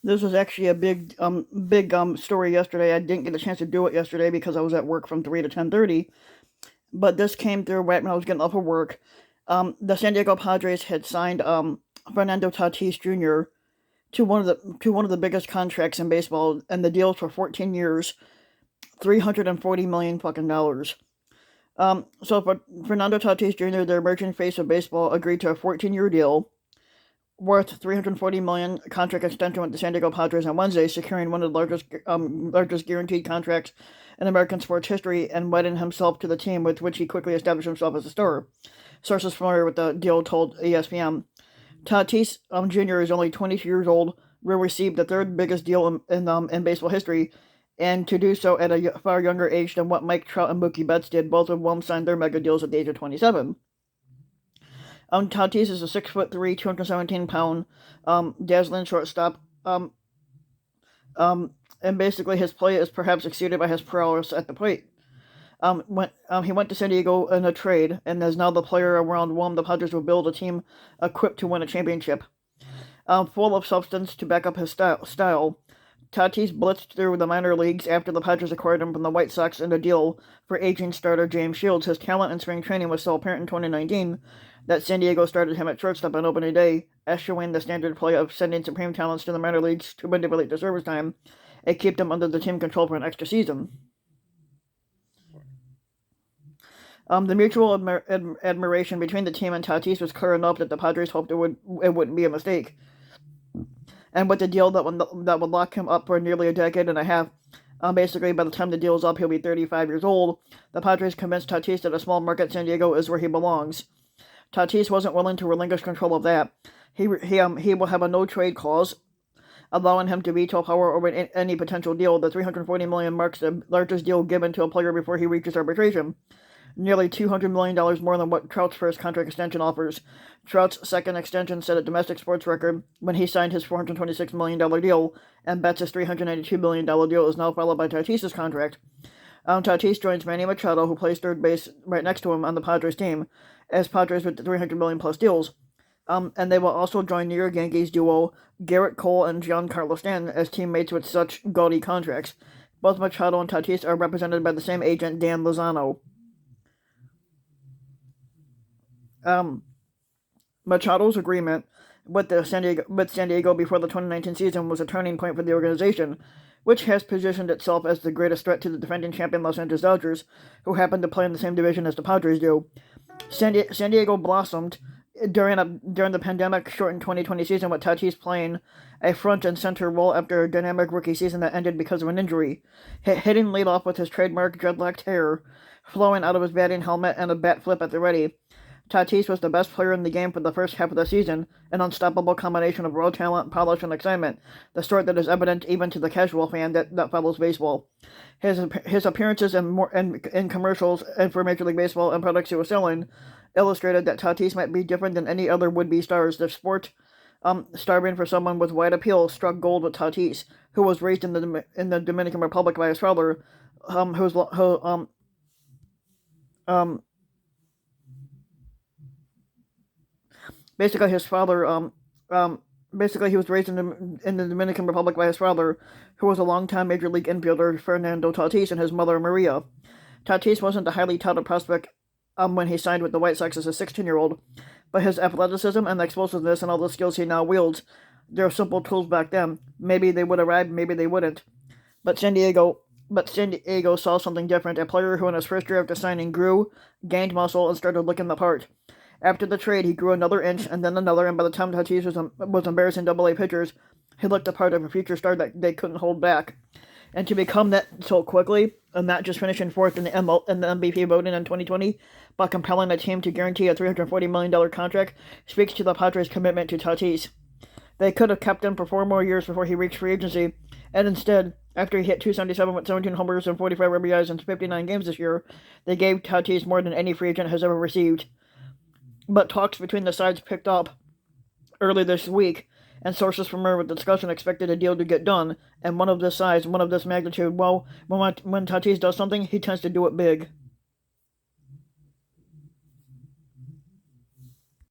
This was actually a big story yesterday. I didn't get a chance to do it yesterday because I was at work from 3 to 10:30. But this came through right when I was getting off of work. The San Diego Padres had signed Fernando Tatis Jr. to one of the biggest contracts in baseball, and the deal's for 14 years, 340 million fucking dollars. So for Fernando Tatis Jr., the emerging face of baseball, agreed to a 14-year deal worth 340 million contract extension with the San Diego Padres on Wednesday, securing one of the largest guaranteed contracts in American sports history and wedding himself to the team, with which he quickly established himself as a star. Sources familiar with the deal told ESPN. Tatis Jr. is only 22 years old, will receive the third biggest deal in baseball history, and to do so at a far younger age than what Mike Trout and Mookie Betts did, both of whom signed their mega deals at the age of 27. Tatis is a 6'3", 217-pound, dazzling shortstop. And basically his play is perhaps exceeded by his prowess at the plate. He went to San Diego in a trade and is now the player around whom the Padres will build a team equipped to win a championship. Full of substance to back up his style. Tatis blitzed through the minor leagues after the Padres acquired him from the White Sox in a deal for aging starter James Shields. His talent in spring training was so apparent in 2019 that San Diego started him at shortstop on opening day, eschewing the standard play of sending supreme talents to the minor leagues to manipulate their service time and keep them under the team control for an extra season. The mutual admiration between the team and Tatis was clear enough that the Padres hoped it wouldn't be a mistake. And with the deal that would lock him up for nearly a decade and a half, basically by the time the deal is up, he'll be 35 years old, the Padres convinced Tatis that a small market San Diego is where he belongs. Tatis wasn't willing to relinquish control of that. He will have a no-trade clause, allowing him to veto power over any potential deal. The $340 million marks the largest deal given to a player before he reaches arbitration. Nearly $200 million more than what Trout's first contract extension offers. Trout's second extension set a domestic sports record when he signed his $426 million deal, and Betts' $392 million deal is now followed by Tatis' contract. Tatis joins Manny Machado, who plays third base right next to him on the Padres team, as Padres with the $300 million plus deals. And they will also join New York Yankees duo Garrett Cole and Giancarlo Stanton as teammates with such gaudy contracts. Both Machado and Tatis are represented by the same agent, Dan Lozano. Machado's agreement with San Diego before the 2019 season was a turning point for the organization, which has positioned itself as the greatest threat to the defending champion Los Angeles Dodgers, who happen to play in the same division as the Padres do. San Diego blossomed during the pandemic-shortened 2020 season, with Tatis playing a front and center role after a dynamic rookie season that ended because of an injury, hitting leadoff with his trademark dreadlocked hair flowing out of his batting helmet and a bat flip at the ready. Tatis was the best player in the game for the first half of the season, an unstoppable combination of raw talent, polish, and excitement, the sort that is evident even to the casual fan that follows baseball. His appearances in commercials and for Major League Baseball and products he was selling illustrated that Tatis might be different than any other would-be stars. The sport, starving for someone with wide appeal, struck gold with Tatis, who was raised in the Dominican Republic by his father, Basically, his father, basically he was raised in the Dominican Republic by his father, who was a longtime Major League infielder, Fernando Tatis, and his mother, Maria. Tatis wasn't a highly touted prospect when he signed with the White Sox as a 16-year-old, but his athleticism and explosiveness and all the skills he now wields, they're simple tools back then. Maybe they would arrive, maybe they wouldn't. But San Diego saw something different, a player who in his first year after signing grew, gained muscle, and started looking the part. After the trade, he grew another inch and then another, and by the time Tatis was embarrassing Double-A pitchers, he looked the part of a future star that they couldn't hold back. And to become that so quickly, and not just finishing fourth in the MVP voting in 2020, but compelling a team to guarantee a $340 million contract, speaks to the Padres' commitment to Tatis. They could have kept him for 4 more years before he reached free agency, and instead, after he hit .277 with 17 homers and 45 RBIs in 59 games this year, they gave Tatis more than any free agent has ever received. But talks between the sides picked up early this week, and sources familiar with the discussion expected a deal to get done, and one of this size, one of this magnitude. Well, when Tatis does something, he tends to do it big.